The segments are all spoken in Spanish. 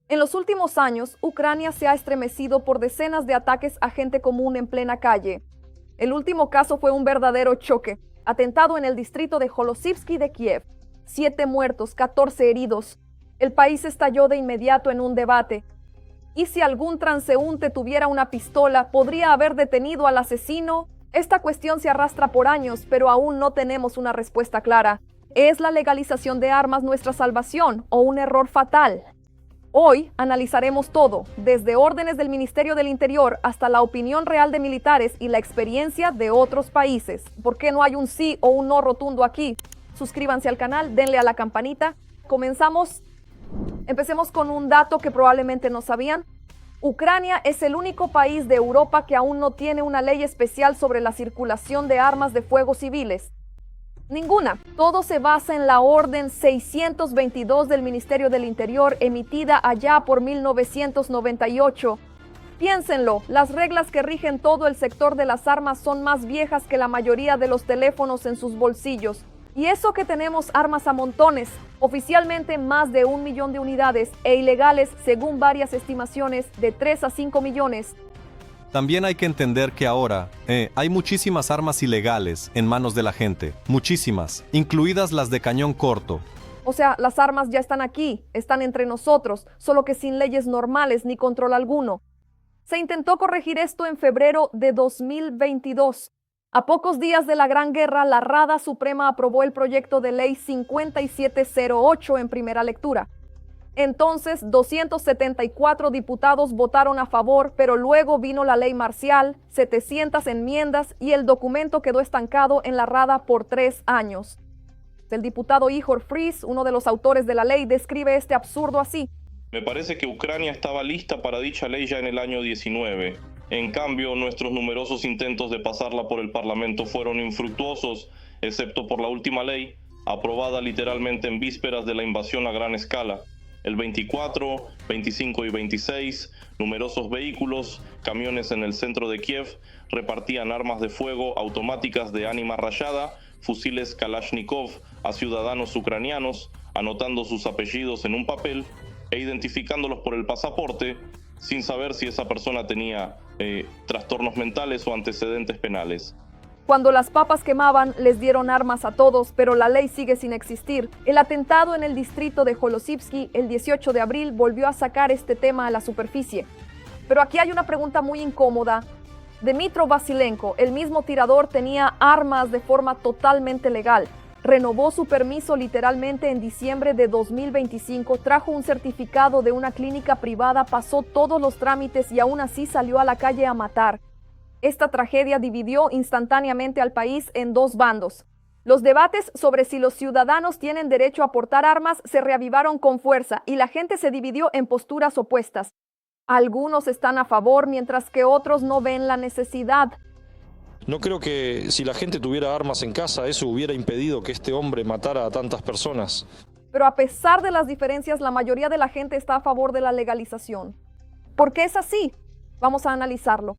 En los últimos años, Ucrania se ha estremecido por decenas de ataques a gente común en plena calle. El último caso fue un verdadero choque, atentado en el distrito de Holosivsky de Kiev. 7 muertos, 14 heridos. El país estalló de inmediato en un debate. ¿Y si algún transeúnte tuviera una pistola, podría haber detenido al asesino? Esta cuestión se arrastra por años, pero aún no tenemos una respuesta clara. ¿Es la legalización de armas nuestra salvación o un error fatal? Hoy analizaremos todo, desde órdenes del Ministerio del Interior hasta la opinión real de militares y la experiencia de otros países. ¿Por qué no hay un sí o un no rotundo aquí? Suscríbanse al canal, denle a la campanita. Empecemos con un dato que probablemente no sabían. Ucrania es el único país de Europa que aún no tiene una ley especial sobre la circulación de armas de fuego civiles. Ninguna. Todo se basa en la Orden 622 del Ministerio del Interior, emitida allá por 1998. Piénsenlo, las reglas que rigen todo el sector de las armas son más viejas que la mayoría de los teléfonos en sus bolsillos. Y eso que tenemos armas a montones, oficialmente más de 1 millón de unidades e ilegales, según varias estimaciones, de 3 a 5 millones. También hay que entender que ahora hay muchísimas armas ilegales en manos de la gente, muchísimas, incluidas las de cañón corto. O sea, las armas ya están aquí, están entre nosotros, solo que sin leyes normales ni control alguno. Se intentó corregir esto en febrero de 2022. A pocos días de la Gran Guerra, la Rada Suprema aprobó el proyecto de ley 5708 en primera lectura. Entonces, 274 diputados votaron a favor, pero luego vino la ley marcial, 700 enmiendas y el documento quedó estancado en la Rada por 3 años. El diputado Ihor Fries, uno de los autores de la ley, describe este absurdo así. Me parece que Ucrania estaba lista para dicha ley ya en el año 19. En cambio, nuestros numerosos intentos de pasarla por el Parlamento fueron infructuosos, excepto por la última ley, aprobada literalmente en vísperas de la invasión a gran escala. El 24, 25 y 26, numerosos vehículos, camiones en el centro de Kiev repartían armas de fuego automáticas de ánima rayada, fusiles Kalashnikov a ciudadanos ucranianos, anotando sus apellidos en un papel e identificándolos por el pasaporte, sin saber si esa persona tenía trastornos mentales o antecedentes penales. Cuando las papas quemaban, les dieron armas a todos, pero la ley sigue sin existir. El atentado en el distrito de Holosivsky el 18 de abril volvió a sacar este tema a la superficie. Pero aquí hay una pregunta muy incómoda. Dmytro Vasilenko, el mismo tirador, tenía armas de forma totalmente legal. Renovó su permiso literalmente en diciembre de 2025, trajo un certificado de una clínica privada, pasó todos los trámites y aún así salió a la calle a matar. Esta tragedia dividió instantáneamente al país en 2 bandos. Los debates sobre si los ciudadanos tienen derecho a portar armas se reavivaron con fuerza y la gente se dividió en posturas opuestas. Algunos están a favor, mientras que otros no ven la necesidad. No creo que si la gente tuviera armas en casa, eso hubiera impedido que este hombre matara a tantas personas. Pero a pesar de las diferencias, la mayoría de la gente está a favor de la legalización. ¿Por qué es así? Vamos a analizarlo.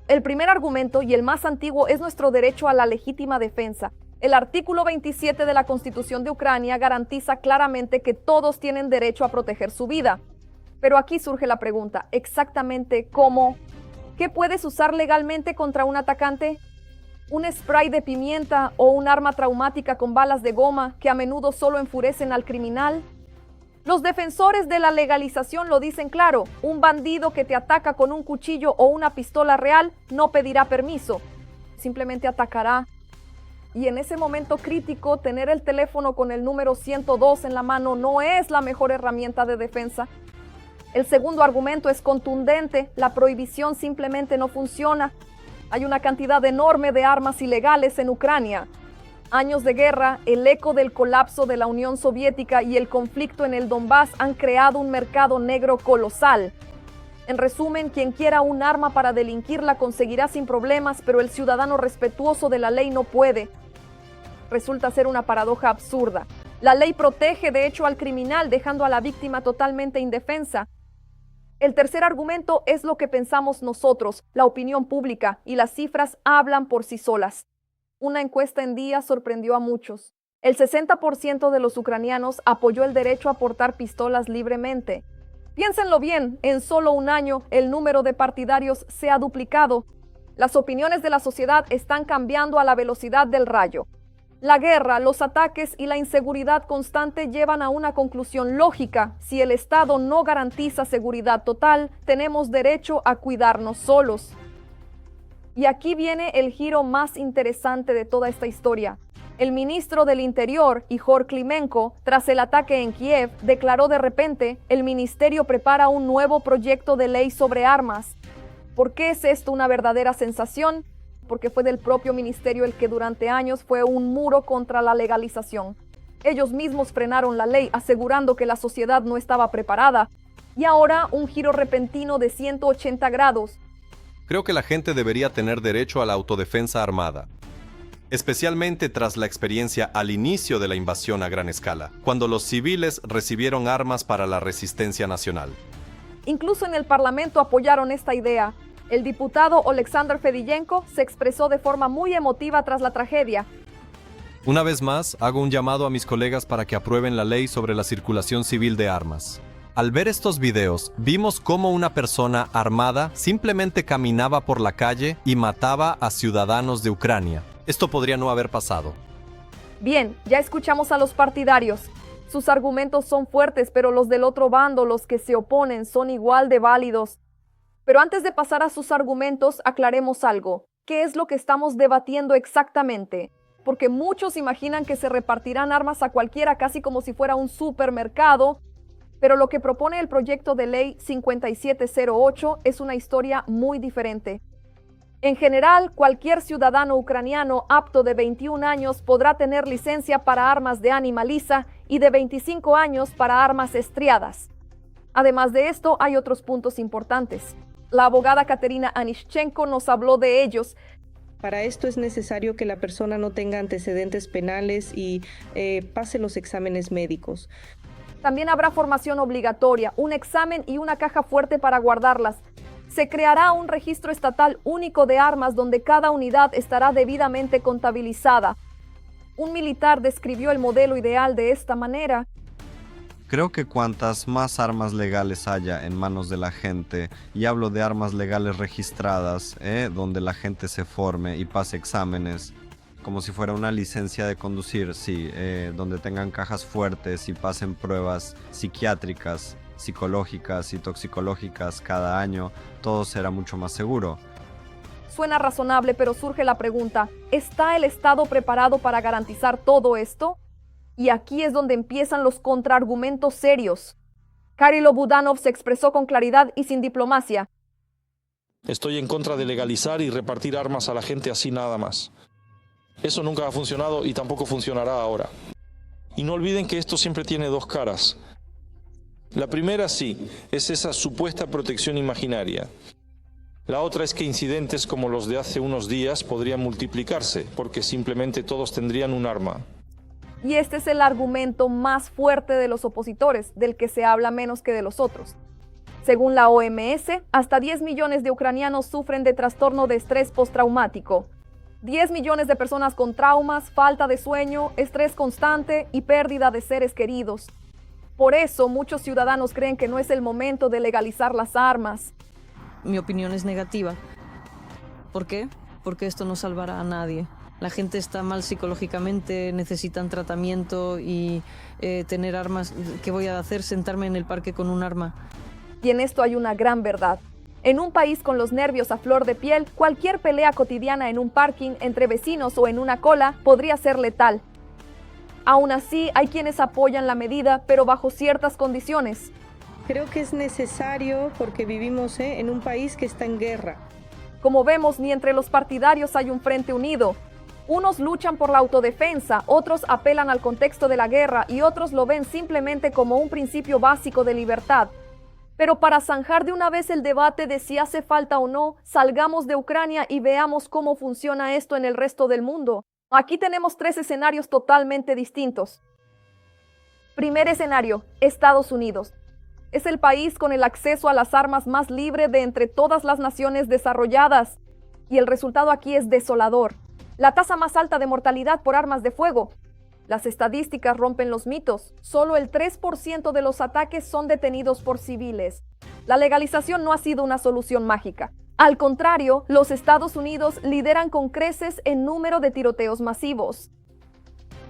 El primer argumento, y el más antiguo, es nuestro derecho a la legítima defensa. El artículo 27 de la Constitución de Ucrania garantiza claramente que todos tienen derecho a proteger su vida. Pero aquí surge la pregunta, ¿exactamente cómo? ¿Qué puedes usar legalmente contra un atacante? ¿Un spray de pimienta o un arma traumática con balas de goma que a menudo solo enfurecen al criminal? Los defensores de la legalización lo dicen claro, un bandido que te ataca con un cuchillo o una pistola real no pedirá permiso, simplemente atacará. Y en ese momento crítico, tener el teléfono con el número 102 en la mano no es la mejor herramienta de defensa. El segundo argumento es contundente, la prohibición simplemente no funciona. Hay una cantidad enorme de armas ilegales en Ucrania. Años de guerra, el eco del colapso de la Unión Soviética y el conflicto en el Donbass han creado un mercado negro colosal. En resumen, quien quiera un arma para delinquir la conseguirá sin problemas, pero el ciudadano respetuoso de la ley no puede. Resulta ser una paradoja absurda. La ley protege de hecho al criminal, dejando a la víctima totalmente indefensa. El tercer argumento es lo que pensamos nosotros, la opinión pública, y las cifras hablan por sí solas. Una encuesta en días sorprendió a muchos. El 60% de los ucranianos apoyó el derecho a portar pistolas libremente. Piénsenlo bien, en solo un año el número de partidarios se ha duplicado. Las opiniones de la sociedad están cambiando a la velocidad del rayo. La guerra, los ataques y la inseguridad constante llevan a una conclusión lógica. Si el Estado no garantiza seguridad total, tenemos derecho a cuidarnos solos. Y aquí viene el giro más interesante de toda esta historia. El ministro del Interior, Ihor Klimenko, tras el ataque en Kiev, declaró de repente: el ministerio prepara un nuevo proyecto de ley sobre armas. ¿Por qué es esto una verdadera sensación? Porque fue del propio ministerio el que durante años fue un muro contra la legalización. Ellos mismos frenaron la ley, asegurando que la sociedad no estaba preparada. Y ahora un giro repentino de 180 grados. Creo que la gente debería tener derecho a la autodefensa armada, especialmente tras la experiencia al inicio de la invasión a gran escala, cuando los civiles recibieron armas para la resistencia nacional. Incluso en el Parlamento apoyaron esta idea. El diputado Oleksandr Fediyenko se expresó de forma muy emotiva tras la tragedia. Una vez más, hago un llamado a mis colegas para que aprueben la ley sobre la circulación civil de armas. Al ver estos videos, vimos cómo una persona armada simplemente caminaba por la calle y mataba a ciudadanos de Ucrania. Esto podría no haber pasado. Bien, ya escuchamos a los partidarios. Sus argumentos son fuertes, pero los del otro bando, los que se oponen, son igual de válidos. Pero antes de pasar a sus argumentos, aclaremos algo. ¿Qué es lo que estamos debatiendo exactamente? Porque muchos imaginan que se repartirán armas a cualquiera casi como si fuera un supermercado, pero lo que propone el proyecto de ley 5708 es una historia muy diferente. En general, cualquier ciudadano ucraniano apto de 21 años podrá tener licencia para armas de ánima lisa y de 25 años para armas estriadas. Además de esto, hay otros puntos importantes. La abogada Katerina Anishchenko nos habló de ellos. Para esto es necesario que la persona no tenga antecedentes penales y pase los exámenes médicos. También habrá formación obligatoria, un examen y una caja fuerte para guardarlas. Se creará un registro estatal único de armas donde cada unidad estará debidamente contabilizada. Un militar describió el modelo ideal de esta manera. Creo que cuantas más armas legales haya en manos de la gente, y hablo de armas legales registradas, donde la gente se forme y pase exámenes, como si fuera una licencia de conducir, sí, donde tengan cajas fuertes y pasen pruebas psiquiátricas, psicológicas y toxicológicas cada año, todo será mucho más seguro. Suena razonable, pero surge la pregunta, ¿está el Estado preparado para garantizar todo esto? Y aquí es donde empiezan los contraargumentos serios. Karilo Budanov se expresó con claridad y sin diplomacia. Estoy en contra de legalizar y repartir armas a la gente así nada más. Eso nunca ha funcionado y tampoco funcionará ahora. Y no olviden que esto siempre tiene dos caras. La primera sí, es esa supuesta protección imaginaria. La otra es que incidentes como los de hace unos días podrían multiplicarse, porque simplemente todos tendrían un arma. Y este es el argumento más fuerte de los opositores, del que se habla menos que de los otros. Según la OMS, hasta 10 millones de ucranianos sufren de trastorno de estrés postraumático. 10 millones de personas con traumas, falta de sueño, estrés constante y pérdida de seres queridos. Por eso, muchos ciudadanos creen que no es el momento de legalizar las armas. Mi opinión es negativa. ¿Por qué? Porque esto no salvará a nadie. La gente está mal psicológicamente, necesitan tratamiento y tener armas. ¿Qué voy a hacer? ¿Sentarme en el parque con un arma? Y en esto hay una gran verdad. En un país con los nervios a flor de piel, cualquier pelea cotidiana en un parking, entre vecinos o en una cola, podría ser letal. Aún así, hay quienes apoyan la medida, pero bajo ciertas condiciones. Creo que es necesario porque vivimos en un país que está en guerra. Como vemos, ni entre los partidarios hay un frente unido. Unos luchan por la autodefensa, otros apelan al contexto de la guerra y otros lo ven simplemente como un principio básico de libertad. Pero para zanjar de una vez el debate de si hace falta o no, salgamos de Ucrania y veamos cómo funciona esto en el resto del mundo. Aquí tenemos 3 escenarios totalmente distintos. Primer escenario, Estados Unidos. Es el país con el acceso a las armas más libre de entre todas las naciones desarrolladas. Y el resultado aquí es desolador. La tasa más alta de mortalidad por armas de fuego. Las estadísticas rompen los mitos. Solo el 3% de los ataques son detenidos por civiles. La legalización no ha sido una solución mágica. Al contrario, los Estados Unidos lideran con creces en número de tiroteos masivos.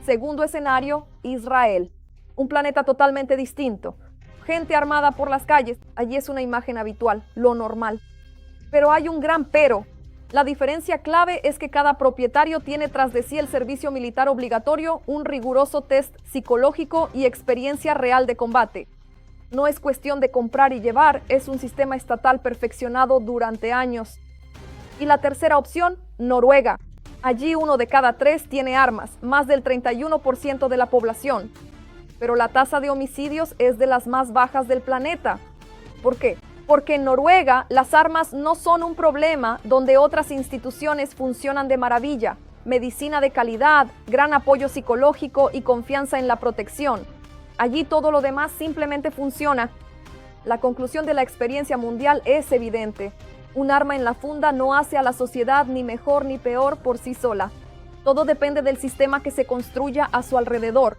Segundo escenario, Israel. Un planeta totalmente distinto. Gente armada por las calles. Allí es una imagen habitual, lo normal. Pero hay un gran pero. La diferencia clave es que cada propietario tiene tras de sí el servicio militar obligatorio, un riguroso test psicológico y experiencia real de combate. No es cuestión de comprar y llevar, es un sistema estatal perfeccionado durante años. Y la tercera opción, Noruega. Allí 1 de cada 3 tiene armas, más del 31% de la población. Pero la tasa de homicidios es de las más bajas del planeta. ¿Por qué? Porque en Noruega las armas no son un problema donde otras instituciones funcionan de maravilla. Medicina de calidad, gran apoyo psicológico y confianza en la protección. Allí todo lo demás simplemente funciona. La conclusión de la experiencia mundial es evidente. Un arma en la funda no hace a la sociedad ni mejor ni peor por sí sola. Todo depende del sistema que se construya a su alrededor.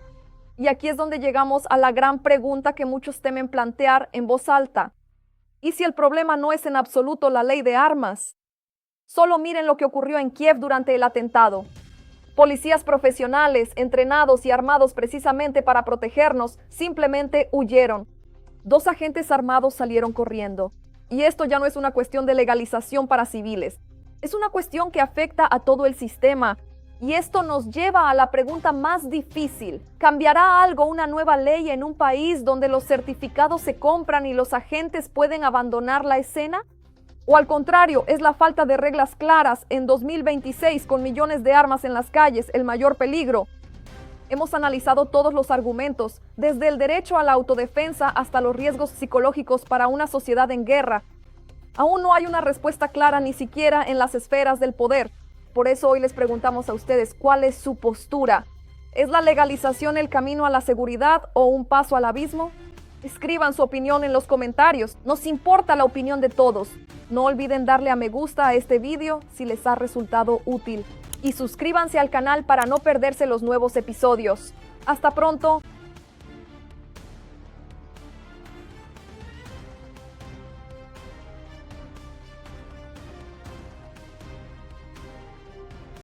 Y aquí es donde llegamos a la gran pregunta que muchos temen plantear en voz alta. ¿Y si el problema no es en absoluto la ley de armas? Solo miren lo que ocurrió en Kiev durante el atentado. Policías profesionales, entrenados y armados precisamente para protegernos, simplemente huyeron. 2 agentes armados salieron corriendo. Y esto ya no es una cuestión de legalización para civiles. Es una cuestión que afecta a todo el sistema. Y esto nos lleva a la pregunta más difícil. ¿Cambiará algo una nueva ley en un país donde los certificados se compran y los agentes pueden abandonar la escena? ¿O al contrario, es la falta de reglas claras en 2026 con millones de armas en las calles el mayor peligro? Hemos analizado todos los argumentos, desde el derecho a la autodefensa hasta los riesgos psicológicos para una sociedad en guerra. Aún no hay una respuesta clara ni siquiera en las esferas del poder. Por eso hoy les preguntamos a ustedes, ¿cuál es su postura? ¿Es la legalización el camino a la seguridad o un paso al abismo? Escriban su opinión en los comentarios. Nos importa la opinión de todos. No olviden darle a me gusta a este video si les ha resultado útil. Y suscríbanse al canal para no perderse los nuevos episodios. Hasta pronto.